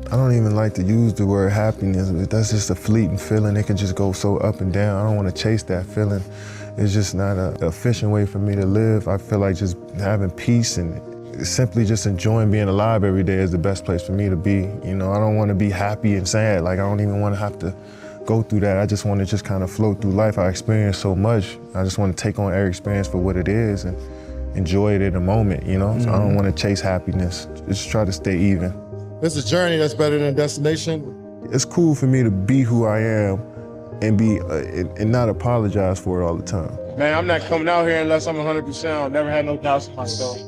I don't even like to use the word happiness. That's just a fleeting feeling. It can just go so up and down. I don't want to chase that feeling. It's just not an efficient way for me to live. I feel like just having peace and simply just enjoying being alive every day is the best place for me to be. You know, I don't want to be happy and sad. Like, I don't even want to have to go through that. I just want to just kind of float through life. I experience so much. I just want to take on every experience for what it is and enjoy it in the moment, you know? So I don't want to chase happiness. Just try to stay even. It's a journey that's better than a destination. It's cool for me to be who I am and be and not apologize for it all the time. Man, I'm not coming out here unless I'm 100%. I've never had no doubts in myself.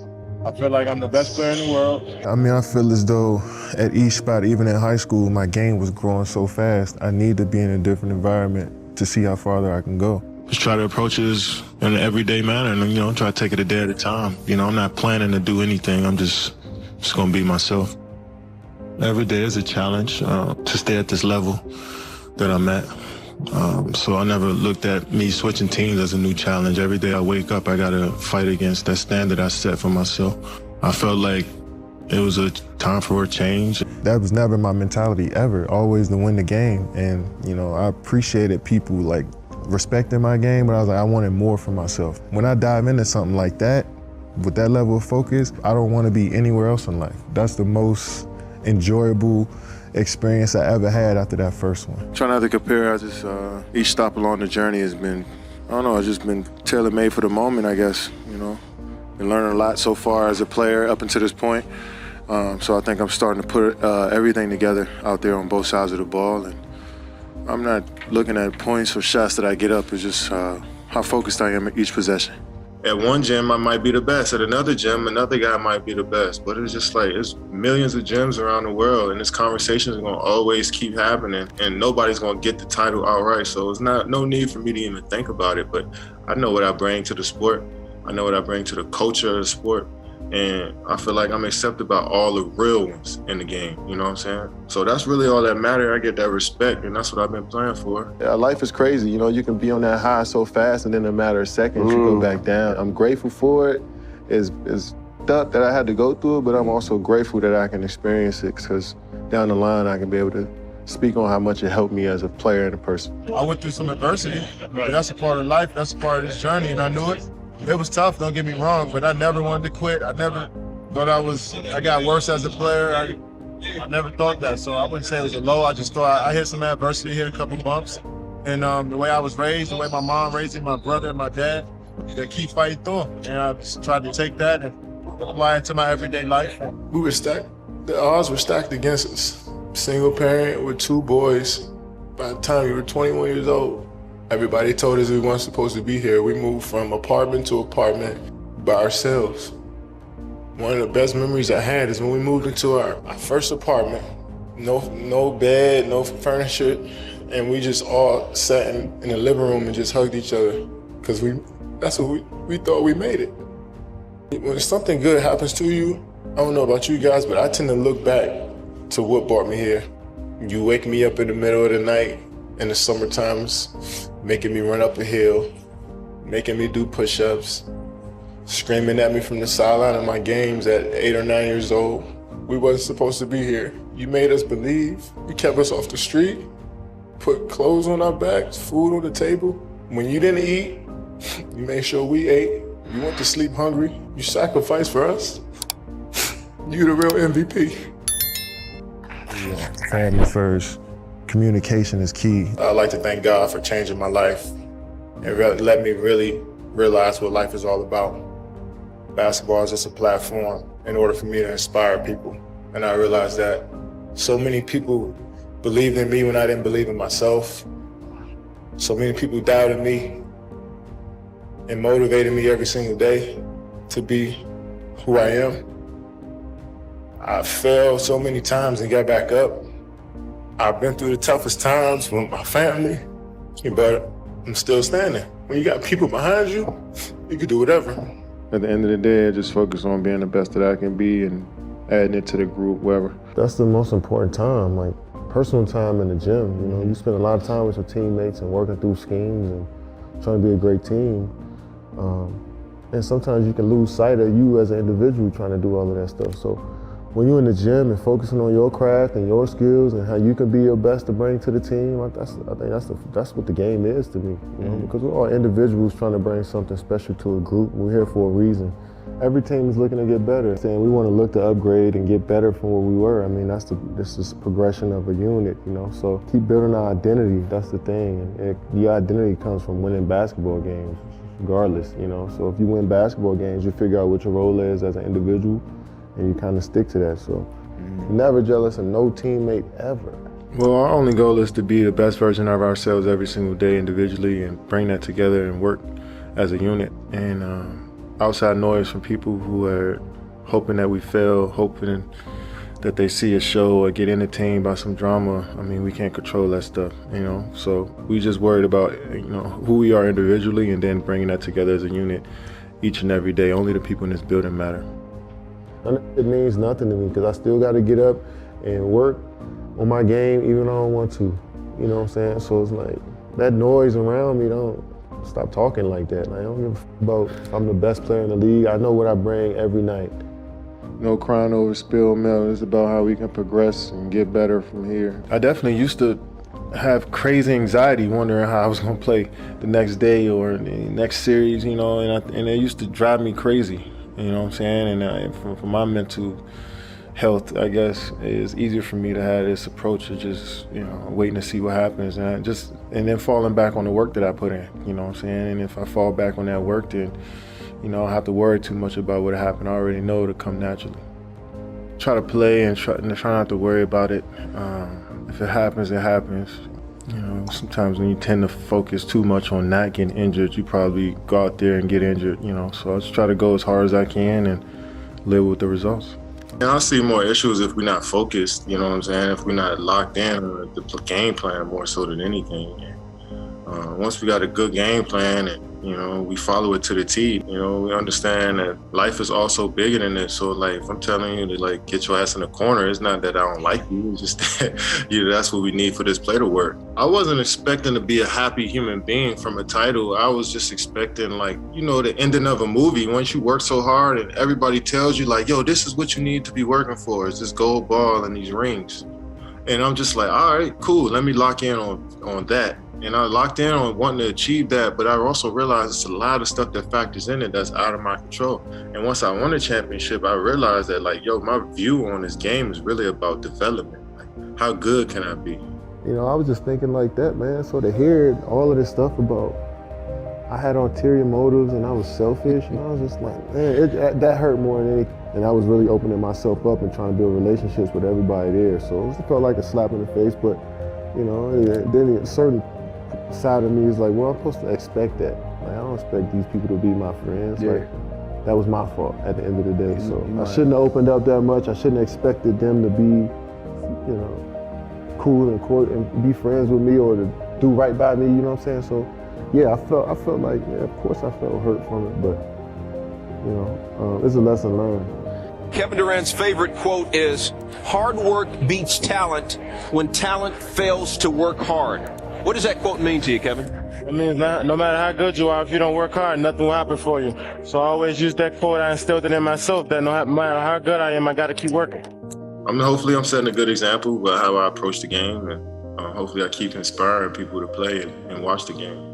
I feel like I'm the best player in the world. I mean, I feel as though at each spot, even in high school, my game was growing so fast. I need to be in a different environment to see how farther I can go. Just try to approach it in an everyday manner and, you know, try to take it a day at a time. You know, I'm not planning to do anything. I'm just gonna be myself. Every day is a challenge to stay at this level that I'm at. So I never looked at me switching teams as a new challenge. Every day I wake up, I gotta fight against that standard I set for myself. I felt like it was a time for a change. That was never my mentality ever, always to win the game. And, you know, I appreciated people like respecting my game, but I was like, I wanted more for myself. When I dive into something like that, with that level of focus, I don't want to be anywhere else in life. That's the most enjoyable experience I ever had after that first one. Try not to compare. I just each stop along the journey has been, I don't know, it's just been tailor-made for the moment, I guess. You know, been learning a lot so far as a player up until this point. So I think I'm starting to put everything together out there on both sides of the ball, and I'm not looking at points or shots that I get up. It's just how focused I am at each possession. At one gym, I might be the best. At another gym, another guy might be the best. But it's just like, it's millions of gyms around the world, and this conversation is gonna always keep happening, and nobody's gonna get the title outright. So it's no need for me to even think about it. But I know what I bring to the sport. I know what I bring to the culture of the sport. And I feel like I'm accepted by all the real ones in the game, you know what I'm saying? So that's really all that matters. I get that respect, and that's what I've been playing for. Yeah, life is crazy. You know, you can be on that high so fast, and then in a matter of seconds, you go back down. I'm grateful for it. It's tough that I had to go through it, but I'm also grateful that I can experience it, because down the line, I can be able to speak on how much it helped me as a player and a person. I went through some adversity, but that's a part of life. That's a part of this journey, and I knew it. It was tough, don't get me wrong, but I never wanted to quit. I never thought I got worse as a player. I never thought that, so I wouldn't say it was a low. I just thought I hit some adversity, hit a couple bumps. And the way I was raised, the way my mom raised me, my brother and my dad, they keep fighting through. And I just tried to take that and apply it to my everyday life. We were stacked. The odds were stacked against us. Single parent with 2 boys. By the time we were 21 years old, everybody told us we weren't supposed to be here. We moved from apartment to apartment by ourselves. One of the best memories I had is when we moved into our first apartment. No bed, no furniture, and we just all sat in the living room and just hugged each other, because that's what we thought we made it. When something good happens to you, I don't know about you guys, but I tend to look back to what brought me here. You wake me up in the middle of the night in the summer times, making me run up a hill, making me do push-ups, screaming at me from the sideline of my games at 8 or 9 years old. We wasn't supposed to be here. You made us believe. You kept us off the street, put clothes on our backs, food on the table. When you didn't eat, you made sure we ate. You went to sleep hungry. You sacrificed for us. You the real MVP. Yeah, family first. Communication is key. I'd like to thank God for changing my life and let me really realize what life is all about. Basketball is just a platform in order for me to inspire people. And I realized that so many people believed in me when I didn't believe in myself. So many people doubted me and motivated me every single day to be who I am. I failed so many times and got back up. I've been through the toughest times with my family, but I'm still standing. When you got people behind you, you can do whatever. At the end of the day, I just focus on being the best that I can be and adding it to the group, wherever. That's the most important time, like personal time in the gym. You know, you spend a lot of time with your teammates and working through schemes and trying to be a great team. And sometimes you can lose sight of you as an individual trying to do all of that stuff. So when you're in the gym and focusing on your craft and your skills and how you can be your best to bring to the team, I think that's what the game is to me. You know, because we're all individuals trying to bring something special to a group. We're here for a reason. Every team is looking to get better. Saying we want to look to upgrade and get better from where we were. I mean, this is progression of a unit, you know. So keep building our identity. That's the thing. And your identity comes from winning basketball games, regardless, you know. So if you win basketball games, you figure out what your role is as an individual, and you kind of stick to that. So never jealous of no teammate ever. Well, our only goal is to be the best version of ourselves every single day individually and bring that together and work as a unit. And outside noise from people who are hoping that we fail, hoping that they see a show or get entertained by some drama. I mean, we can't control that stuff, you know? So we just worried about, you know, who we are individually and then bringing that together as a unit each and every day. Only the people in this building matter. It means nothing to me because I still got to get up and work on my game even though I don't want to. You know what I'm saying? So it's like that noise around me, don't stop talking like that. Like, I don't give a about if I'm the best player in the league. I know what I bring every night. No crying over spilled milk. It's about how we can progress and get better from here. I definitely used to have crazy anxiety wondering how I was going to play the next day or the next series, you know, and it used to drive me crazy. You know what I'm saying? And for my mental health, I guess, it's easier for me to have this approach of just, you know, waiting to see what happens and then falling back on the work that I put in, you know what I'm saying? And if I fall back on that work, then, you know, I don't have to worry too much about what happened. I already know it'll come naturally. Try to play and try not to worry about it. If it happens, it happens. You know, sometimes when you tend to focus too much on not getting injured, you probably go out there and get injured, you know. So I just try to go as hard as I can and live with the results. And I see more issues if we're not focused, you know what I'm saying? If we're not locked in on the game plan more so than anything. Once we got a good game plan and, you know, we follow it to the T, you know, we understand that life is also bigger than this. So, like, if I'm telling you to, like, get your ass in the corner, it's not that I don't like you. It's just that, you know, that's what we need for this play to work. I wasn't expecting to be a happy human being from a title. I was just expecting, like, you know, the ending of a movie. Once you work so hard and everybody tells you, like, yo, this is what you need to be working for, is this gold ball and these rings. And I'm just like, all right, cool. Let me lock in on that. And I locked in on wanting to achieve that, but I also realized it's a lot of stuff that factors in it that's out of my control. And once I won a championship, I realized that, like, yo, my view on this game is really about development. Like, how good can I be? You know, I was just thinking like that, man. So to hear all of this stuff about I had ulterior motives and I was selfish, and I was just like, man, that hurt more than anything. And I was really opening myself up and trying to build relationships with everybody there. So it felt like a slap in the face, but, you know, then a certain side of me is like, well, I'm supposed to expect that. Like, I don't expect these people to be my friends. Yeah. Like, that was my fault at the end of the day. So I shouldn't have opened up that much. I shouldn't have expected them to be, you know, cool and be friends with me or to do right by me, you know what I'm saying? So yeah, I felt like, yeah, of course I felt hurt from it, but, you know, it's a lesson learned. Kevin Durant's favorite quote is, hard work beats talent when talent fails to work hard. What does that quote mean to you, Kevin? It means no matter how good you are, if you don't work hard, nothing will happen for you. So I always use that quote. I instilled it in myself that no matter how good I am, I got to keep working. Hopefully I'm setting a good example about how I approach the game, and hopefully I keep inspiring people to play and watch the game.